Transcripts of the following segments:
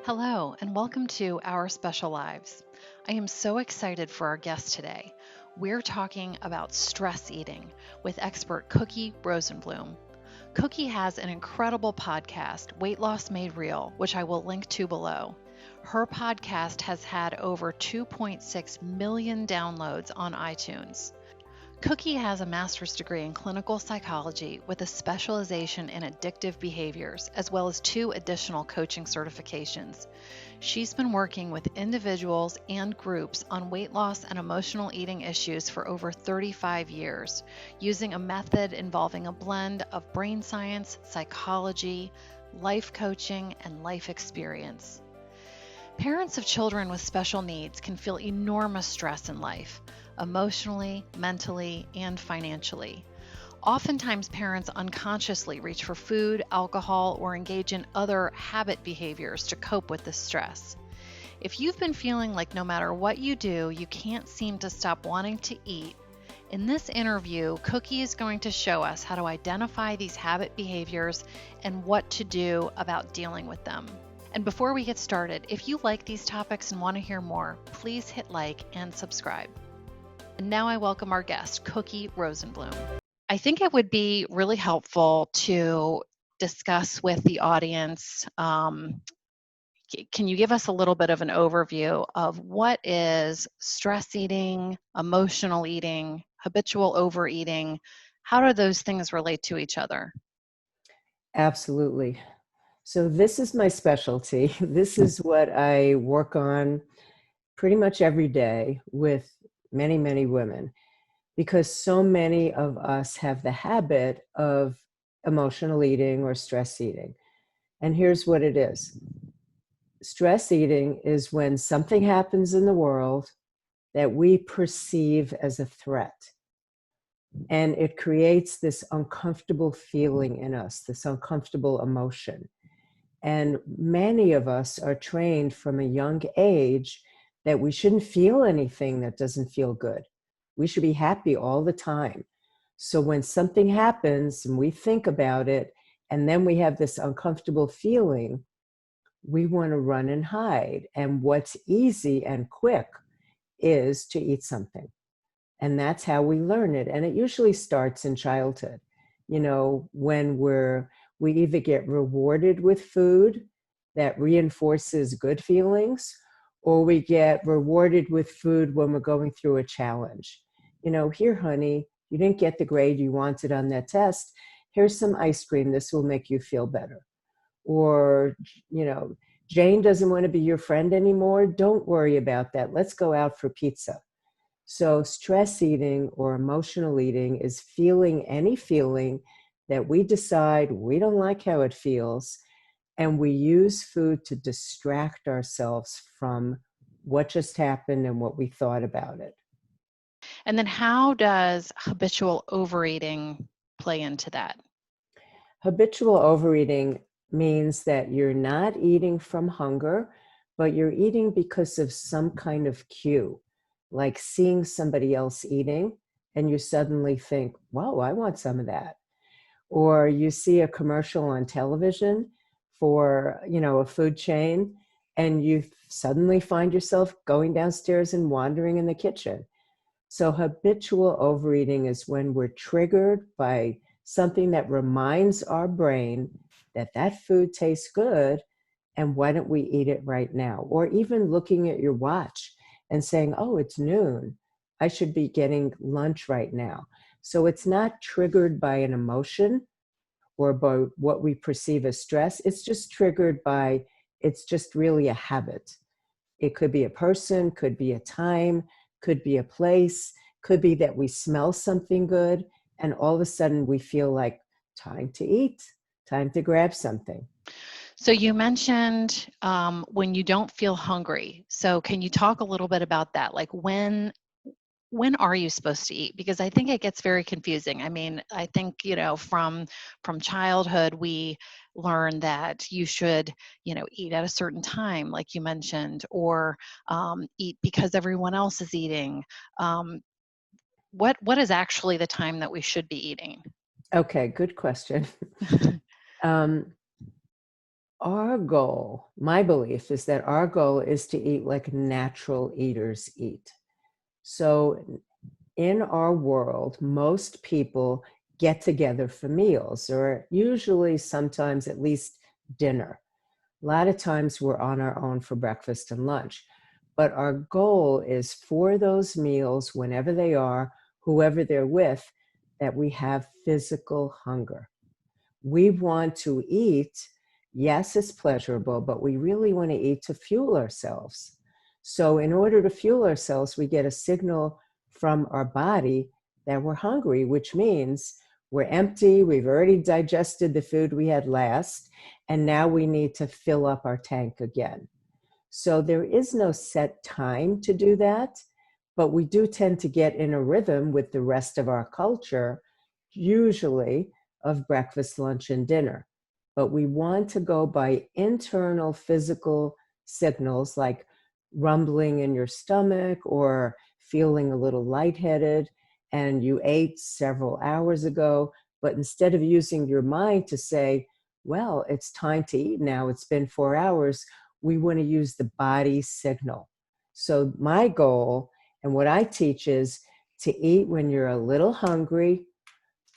Hello, and welcome to Our Special Lives. I am so excited for our guest today. We're talking about stress eating with expert Cookie Rosenblum. Cookie has an incredible podcast, Weight Loss Made Real, which I will link to below. Her podcast has had over 2.6 million downloads on iTunes. Cookie has a master's degree in clinical psychology with a specialization in addictive behaviors, as well as 2 additional coaching certifications. She's been working with individuals and groups on weight loss and emotional eating issues for over 35 years, using a method involving a blend of brain science, psychology, life coaching, and life experience. Parents of children with special needs can feel enormous stress in life, emotionally, mentally, and financially. Oftentimes, parents unconsciously reach for food, alcohol, or engage in other habit behaviors to cope with this stress. If you've been feeling like no matter what you do, you can't seem to stop wanting to eat, in this interview, Cookie is going to show us how to identify these habit behaviors and what to do about dealing with them. And before we get started, if you like these topics and want to hear more, please hit like and subscribe. And now I welcome our guest, Cookie Rosenblum. I think it would be really helpful to discuss with the audience. Can you give us a little bit of an overview of what is stress eating, emotional eating, habitual overeating? How do those things relate to each other? Absolutely. So this is my specialty. This is what I work on pretty much every day with many, many women, because so many of us have the habit of emotional eating or stress eating. And here's what it is. Stress eating is when something happens in the world that we perceive as a threat. And it creates this uncomfortable feeling in us, this uncomfortable emotion. And many of us are trained from a young age that we shouldn't feel anything that doesn't feel good. We should be happy all the time. So when something happens and we think about it, and then we have this uncomfortable feeling, we want to run and hide. And what's easy and quick is to eat something. And that's how we learn it. And it usually starts in childhood. When we either get rewarded with food that reinforces good feelings, or we get rewarded with food when we're going through a challenge. Here, honey, you didn't get the grade you wanted on that test. Here's some ice cream. This will make you feel better. Or, Jane doesn't want to be your friend anymore. Don't worry about that. Let's go out for pizza. So stress eating or emotional eating is feeling any feeling that we decide we don't like how it feels, and we use food to distract ourselves from what just happened and what we thought about it. And then how does habitual overeating play into that? Habitual overeating means that you're not eating from hunger, but you're eating because of some kind of cue, like seeing somebody else eating, and you suddenly think, whoa, I want some of that. Or you see a commercial on television for, a food chain, and you suddenly find yourself going downstairs and wandering in the kitchen. So habitual overeating is when we're triggered by something that reminds our brain that that food tastes good, and why don't we eat it right now? Or even looking at your watch and saying, oh, it's noon. I should be getting lunch right now. So it's not triggered by an emotion or by what we perceive as stress. It's just triggered by, it's just really a habit. It could be a person, could be a time, could be a place, could be that we smell something good, and all of a sudden we feel like time to eat, time to grab something. So you mentioned when you don't feel hungry. So can you talk a little bit about that? Like when are you supposed to eat? Because I think it gets very confusing. I mean, I think, from childhood, we learn that you should, eat at a certain time, like you mentioned, or eat because everyone else is eating. Um, what is actually the time that we should be eating? Okay, good question. um, Our goal, my belief is that our goal is to eat like natural eaters eat. So in our world, most people get together for meals, or usually sometimes at least dinner. A lot of times we're on our own for breakfast and lunch. But our goal is for those meals, whenever they are, whoever they're with, that we have physical hunger. We want to eat. Yes, it's pleasurable, but we really want to eat to fuel ourselves. So, in order to fuel ourselves, we get a signal from our body that we're hungry, which means we're empty. We've already digested the food we had last, and now we need to fill up our tank again. So, there is no set time to do that, but we do tend to get in a rhythm with the rest of our culture, usually of breakfast, lunch, and dinner. But we want to go by internal physical signals like rumbling in your stomach or feeling a little lightheaded, and you ate several hours ago. But instead of using your mind to say, well, it's time to eat now, it's been 4 hours, we want to use the body signal. So, my goal and what I teach is to eat when you're a little hungry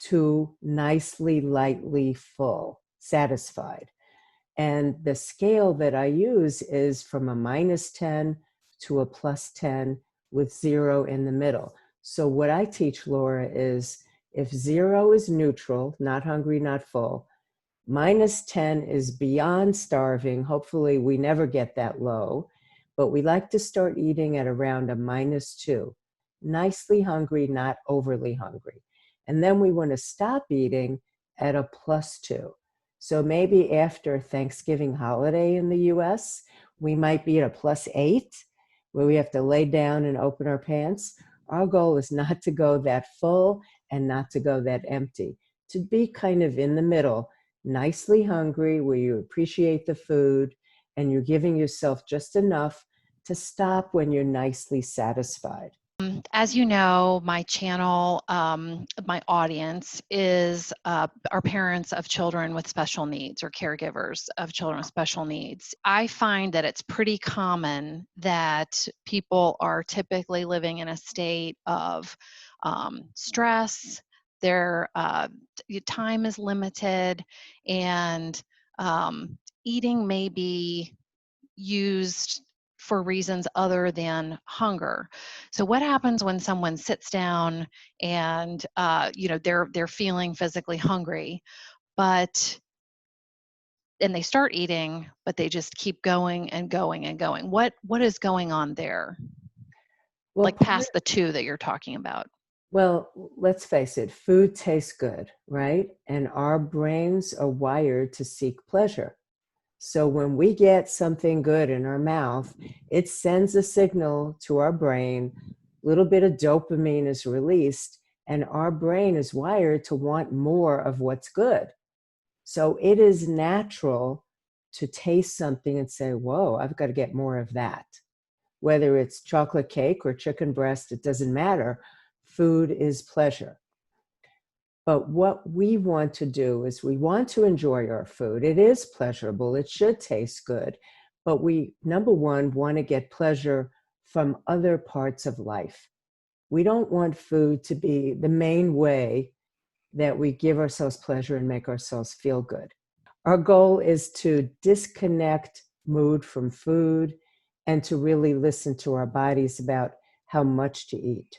to nicely, lightly full, satisfied. And the scale that I use is from a -10 to a +10 with 0 in the middle. So what I teach, Laura, is if 0 is neutral, not hungry, not full, -10 is beyond starving. Hopefully we never get that low, but we like to start eating at around a -2. Nicely hungry, not overly hungry. And then we want to stop eating at a +2. So maybe after Thanksgiving holiday in the US, we might be at a +8 where we have to lay down and open our pants. Our goal is not to go that full and not to go that empty, to be kind of in the middle, nicely hungry, where you appreciate the food and you're giving yourself just enough to stop when you're nicely satisfied. As you know, my channel, my audience is are parents of children with special needs or caregivers of children with special needs. I find that it's pretty common that people are typically living in a state of stress. Their time is limited, and eating may be used for reasons other than hunger. So what happens when someone sits down and they're feeling physically hungry, but and they start eating, but they just keep going and going and going? What is going on there? Well, Like past the two that you're talking about. well, let's face it, food tastes good, right? And our brains are wired to seek pleasure. So when we get something good in our mouth, it sends a signal to our brain. A little bit of dopamine is released, and our brain is wired to want more of what's good. So it is natural to taste something and say, whoa, I've got to get more of that. Whether it's chocolate cake or chicken breast, it doesn't matter. Food is pleasure. But what we want to do is we want to enjoy our food. It is pleasurable. It should taste good. But we, number one, want to get pleasure from other parts of life. We don't want food to be the main way that we give ourselves pleasure and make ourselves feel good. Our goal is to disconnect mood from food and to really listen to our bodies about how much to eat.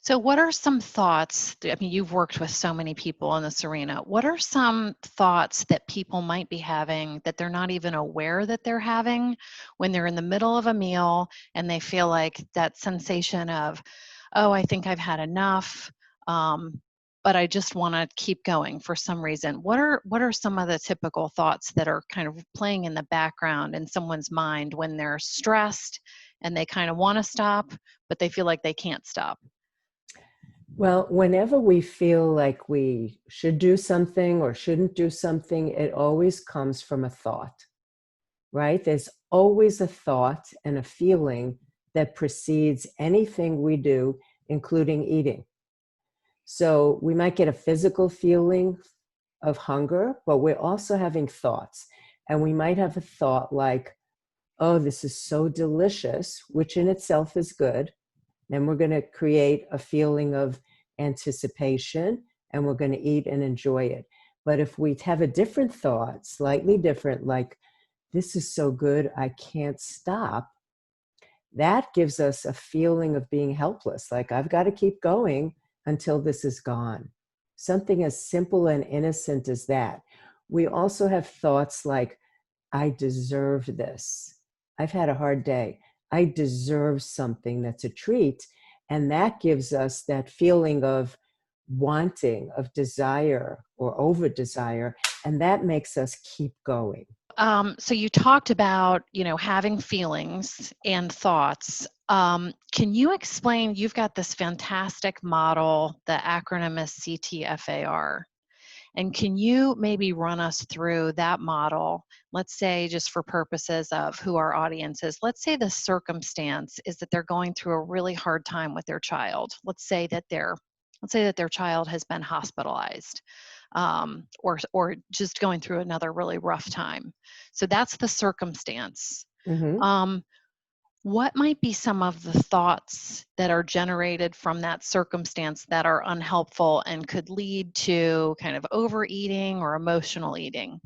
So what are some thoughts, I mean, you've worked with so many people in this arena. What are some thoughts that people might be having that they're not even aware that they're having when they're in the middle of a meal and they feel like that sensation of, oh, I think I've had enough, but I just want to keep going for some reason? What are some of the typical thoughts that are kind of playing in the background in someone's mind when they're stressed and they kind of want to stop, but they feel like they can't stop? Well, whenever we feel like we should do something or shouldn't do something, it always comes from a thought, right? There's always a thought and a feeling that precedes anything we do, including eating. So we might get a physical feeling of hunger, but we're also having thoughts. And we might have a thought like, oh, this is so delicious, which in itself is good. Then we're going to create a feeling of anticipation and we're going to eat and enjoy it. But if we have a different thought, slightly different, like, this is so good, I can't stop, that gives us a feeling of being helpless. Like, I've got to keep going until this is gone. Something as simple and innocent as that. We also have thoughts like, I deserve this. I've had a hard day. I deserve something that's a treat. And that gives us that feeling of wanting, of desire or over desire. And that makes us keep going. So you talked about, having feelings and thoughts. Can you explain, you've got this fantastic model, the acronym is CTFAR. And can you maybe run us through that model? Let's say, just for purposes of who our audience is, let's say the circumstance is that they're going through a really hard time with their child. Let's say that their child has been hospitalized, or just going through another really rough time. So that's the circumstance. Mm-hmm. What might be some of the thoughts that are generated from that circumstance that are unhelpful and could lead to kind of overeating or emotional eating?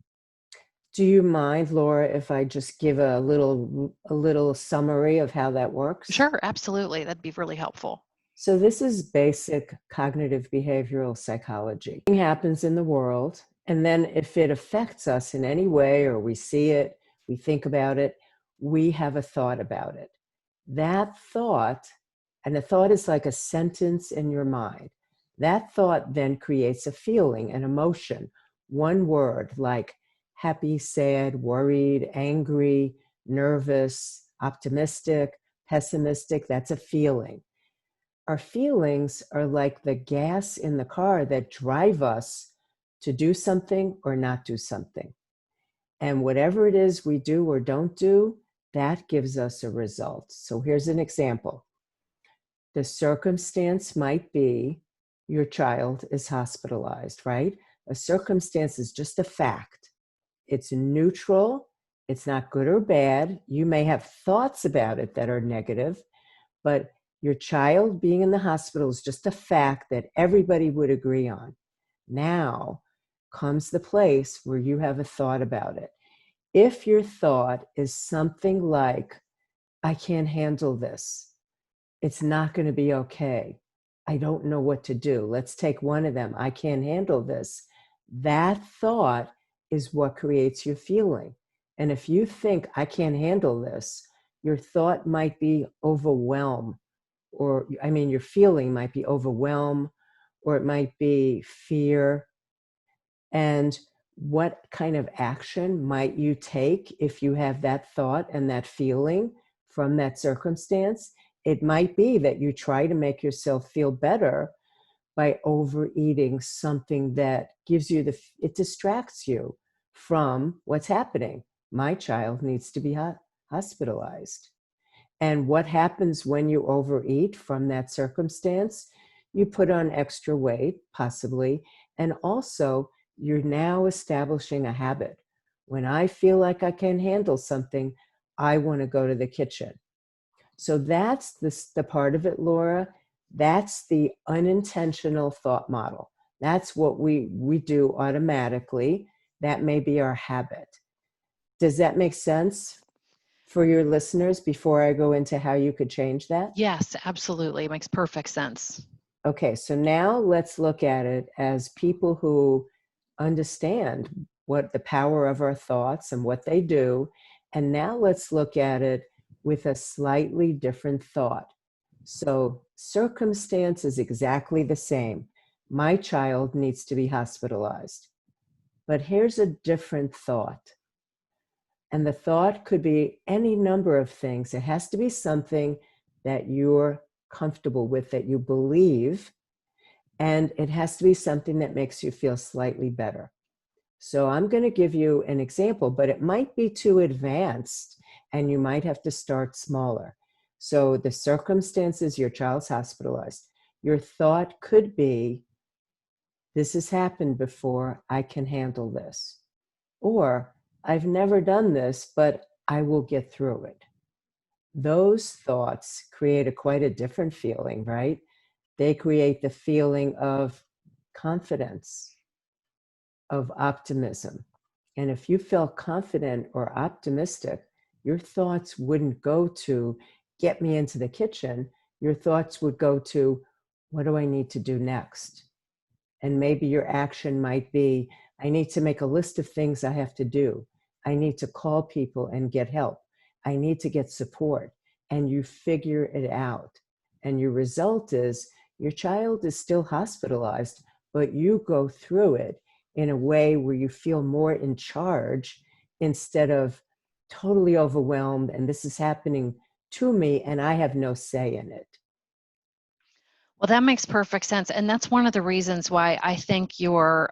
Do you mind, Laura, if I just give a little summary of how that works? Sure, absolutely. That'd be really helpful. So this is basic cognitive behavioral psychology. It happens in the world, and then if it affects us in any way, or we see it, we think about it, we have a thought about it. That thought, and a thought is like a sentence in your mind. That thought then creates a feeling, an emotion, one word like happy, sad, worried, angry, nervous, optimistic, pessimistic. That's a feeling. Our feelings are like the gas in the car that drive us to do something or not do something. And whatever it is we do or don't do, that gives us a result. So here's an example. The circumstance might be your child is hospitalized, right? A circumstance is just a fact. It's neutral. It's not good or bad. You may have thoughts about it that are negative, but your child being in the hospital is just a fact that everybody would agree on. Now comes the place where you have a thought about it. If your thought is something like, I can't handle this, it's not going to be okay, I don't know what to do. Let's take one of them. I can't handle this. That thought is what creates your feeling. And if you think, I can't handle this, your thought might be overwhelm, or your feeling might be overwhelm, or it might be fear. And what kind of action might you take if you have that thought and that feeling from that circumstance? It might be that you try to make yourself feel better by overeating something that gives you it distracts you from what's happening. My child needs to be hospitalized. And what happens when you overeat from that circumstance? You put on extra weight, possibly, and also you're now establishing a habit. When I feel like I can handle something, I want to go to the kitchen. So that's the part of it, Laura. That's the unintentional thought model. That's what we do automatically. That may be our habit. Does that make sense for your listeners before I go into how you could change that? Yes, absolutely. It makes perfect sense. Okay, so now let's look at it as people who understand what the power of our thoughts and what they do. And now let's look at it with a slightly different thought. So circumstance is exactly the same. My child needs to be hospitalized. But here's a different thought. And the thought could be any number of things. It has to be something that you're comfortable with, that you believe, and it has to be something that makes you feel slightly better. So I'm going to give you an example, but it might be too advanced and you might have to start smaller. So the circumstances, your child's hospitalized. Your thought could be, this has happened before, I can handle this. Or, I've never done this, but I will get through it. Those thoughts create quite a different feeling, right? They create the feeling of confidence, of optimism. And if you felt confident or optimistic, your thoughts wouldn't go to get me into the kitchen. Your thoughts would go to, what do I need to do next? And maybe your action might be, I need to make a list of things I have to do. I need to call people and get help. I need to get support. And you figure it out. And your result is your child is still hospitalized, but you go through it in a way where you feel more in charge instead of totally overwhelmed. And this is happening to me, and I have no say in it. Well, that makes perfect sense, and that's one of the reasons why I think your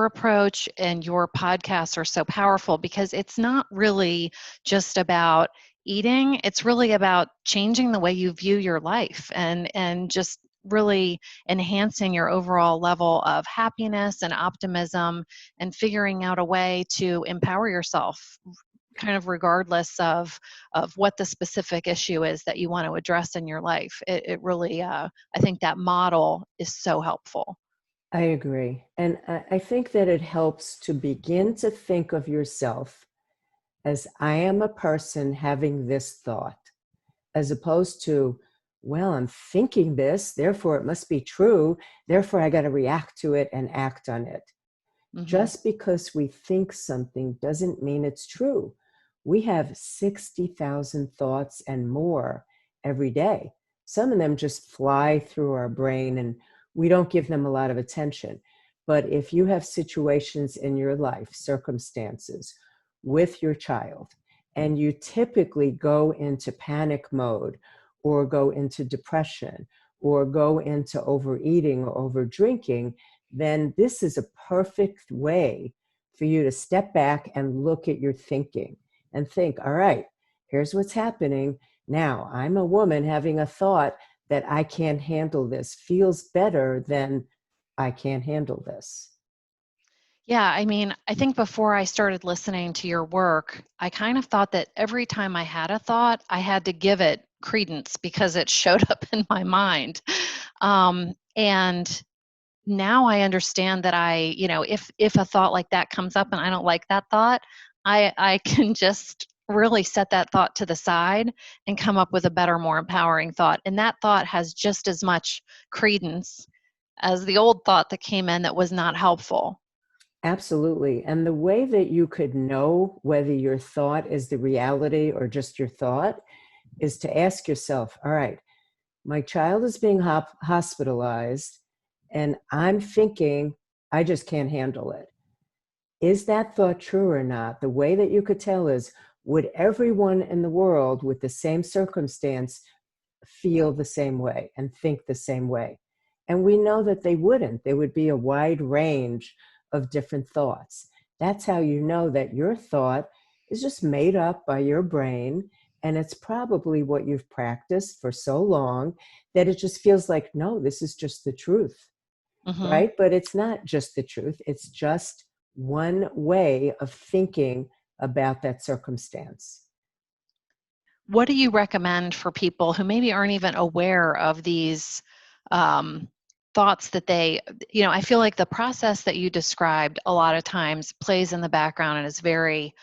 approach and your podcasts are so powerful, because it's not really just about eating. It's really about changing the way you view your life, and just really enhancing your overall level of happiness and optimism, and figuring out a way to empower yourself, kind of regardless of what the specific issue is that you want to address in your life. It really, I think that model is so helpful. I agree. And I think that it helps to begin to think of yourself as I am a person having this thought, as opposed to, well, I'm thinking this, therefore it must be true, therefore I got to react to it and act on it. Hmm. Just because we think something doesn't mean it's true. We have 60,000 thoughts and more every day. Some of them just fly through our brain and we don't give them a lot of attention. But if you have situations in your life, circumstances with your child, and you typically go into panic mode or go into depression or go into overeating or over drinking, then this is a perfect way for you to step back and look at your thinking and think, all right, here's what's happening. Now, I'm a woman having a thought that I can't handle this feels better than I can't handle this. Yeah, I mean, I think before I started listening to your work, I kind of thought that every time I had a thought, I had to give it credence because it showed up in my mind. And now I understand that if a thought like that comes up and I don't like that thought, I can just really set that thought to the side and come up with a better, more empowering thought. And that thought has just as much credence as the old thought that came in that was not helpful. Absolutely. And the way that you could know whether your thought is the reality or just your thought is to ask yourself, all right, my child is being hospitalized and I'm thinking I just can't handle it. Is that thought true or not? The way that you could tell is, would everyone in the world with the same circumstance feel the same way and think the same way? And we know that they wouldn't. There would be a wide range of different thoughts. That's how you know that your thought is just made up by your brain, and it's probably what you've practiced for so long that it just feels like, no, this is just the truth, Hmm. right? But it's not just the truth. It's just one way of thinking about that circumstance. What do you recommend for people who maybe aren't even aware of these um, thoughts that I feel like the process that you described a lot of times plays in the background and is very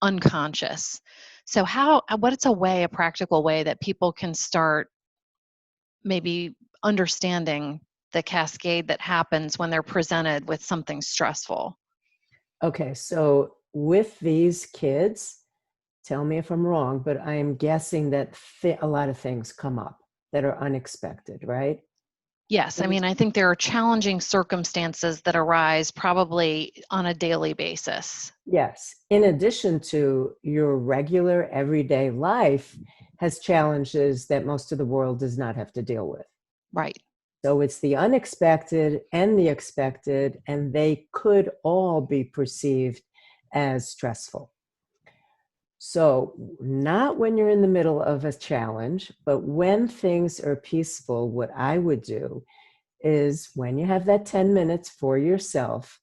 unconscious. So a practical way that people can start maybe understanding the cascade that happens when they're presented with something stressful? Okay, so with these kids, tell me if I'm wrong, but I am guessing that a lot of things come up that are unexpected, right? Yes, I And mean, I think there are challenging circumstances that arise probably on a daily basis. yes, in addition to your regular everyday life has challenges that most of the world does not have to deal with. Right. So it's the unexpected and the expected, and they could all be perceived as stressful. So, not when you're in the middle of a challenge, but when things are peaceful, what I would do is when you have that 10 minutes for yourself,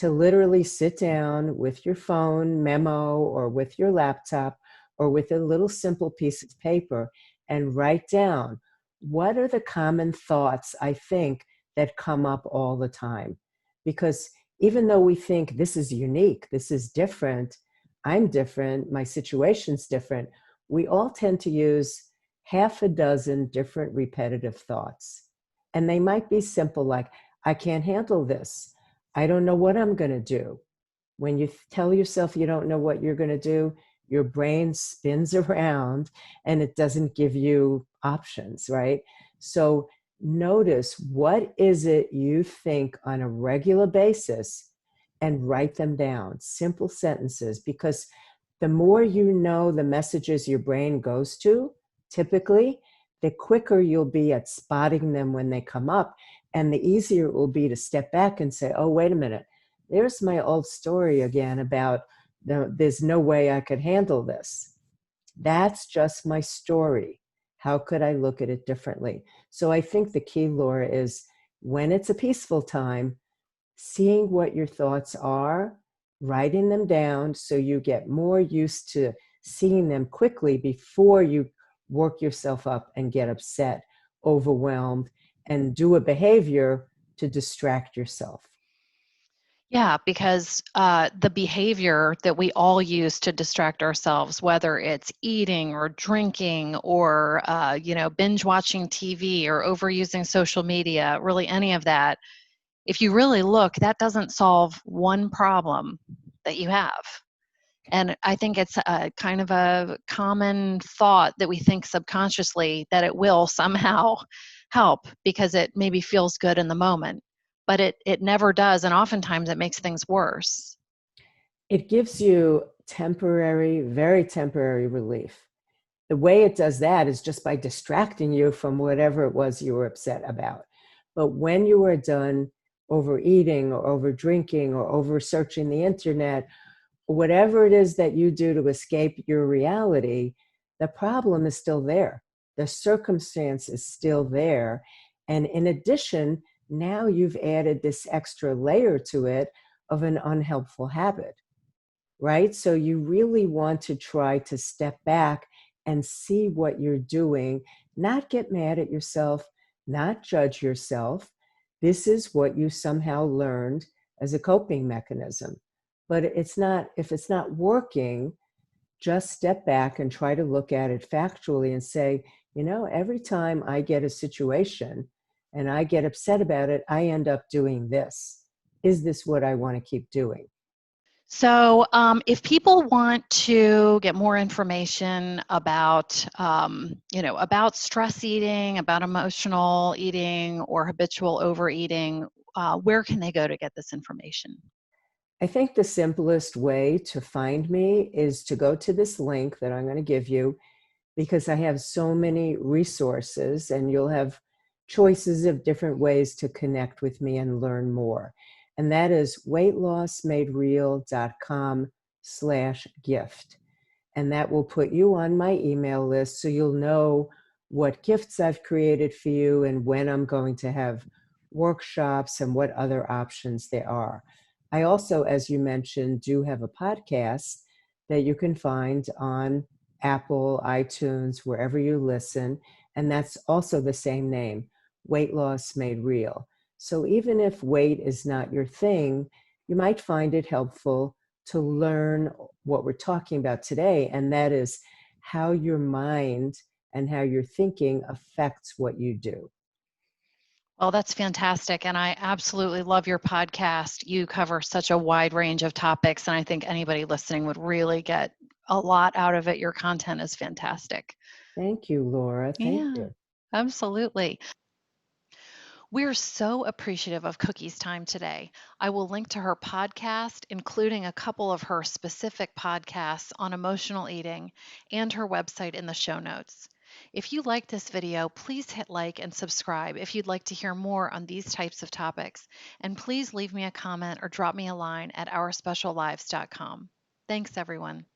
to literally sit down with your phone, memo, or with your laptop, or with a little simple piece of paper and write down, what are the common thoughts I think that come up all the time? Because even though we think this is unique, this is different, I'm different, my situation's different, we all tend to use half a dozen different repetitive thoughts. And they might be simple, like, I can't handle this. I don't know what I'm going to do. When you tell yourself you don't know what you're going to do, your brain spins around and it doesn't give you options, right? So notice, what is it you think on a regular basis, and write them down, simple sentences, because the more you know the messages your brain goes to, typically, the quicker you'll be at spotting them when they come up, and the easier it will be to step back and say, oh, wait a minute, there's my old story again about there's no way I could handle this. That's just my story. How could I look at it differently? So I think the key, Laura, is when it's a peaceful time, seeing what your thoughts are, writing them down so you get more used to seeing them quickly before you work yourself up and get upset, overwhelmed, and do a behavior to distract yourself. Yeah, because the behavior that we all use to distract ourselves, whether it's eating or drinking or binge watching TV or overusing social media, really any of that, if you really look, that doesn't solve one problem that you have. And I think it's a kind of a common thought that we think subconsciously that it will somehow help because it maybe feels good in the moment, but it never does, and oftentimes it makes things worse. It gives you temporary, very temporary relief. The way it does that is just by distracting you from whatever it was you were upset about. But when you are done overeating or over drinking or over searching the internet, whatever it is that you do to escape your reality, the problem is still there. The circumstance is still there. And in addition, now you've added this extra layer to it of an unhelpful habit, right? So you really want to try to step back and see what you're doing, not get mad at yourself, not judge yourself. This is what you somehow learned as a coping mechanism. But it's not, if it's not working, just step back and try to look at it factually and say, every time I get a situation and I get upset about it, I end up doing this. Is this what I want to keep doing? So, if people want to get more information about, about stress eating, about emotional eating, or habitual overeating, where can they go to get this information? I think the simplest way to find me is to go to this link that I'm going to give you, because I have so many resources and you'll have choices of different ways to connect with me and learn more. And that is weightlossmadereal.com/gift. And that will put you on my email list so you'll know what gifts I've created for you and when I'm going to have workshops and what other options there are. I also, as you mentioned, do have a podcast that you can find on Apple, iTunes, wherever you listen. And that's also the same name, Weight Loss Made Real. So even if weight is not your thing, you might find it helpful to learn what we're talking about today, and that is how your mind and how your thinking affects what you do. Well, that's fantastic. And I absolutely love your podcast. You cover such a wide range of topics, and I think anybody listening would really get a lot out of it. Your content is fantastic. Thank you, Laura. Thank Yeah, you. absolutely. We're so appreciative of Cookie's time today. I will link to her podcast, including a couple of her specific podcasts on emotional eating, and her website in the show notes. If you like this video, please hit like and subscribe if you'd like to hear more on these types of topics. And please leave me a comment or drop me a line at ourspeciallives.com. Thanks, everyone.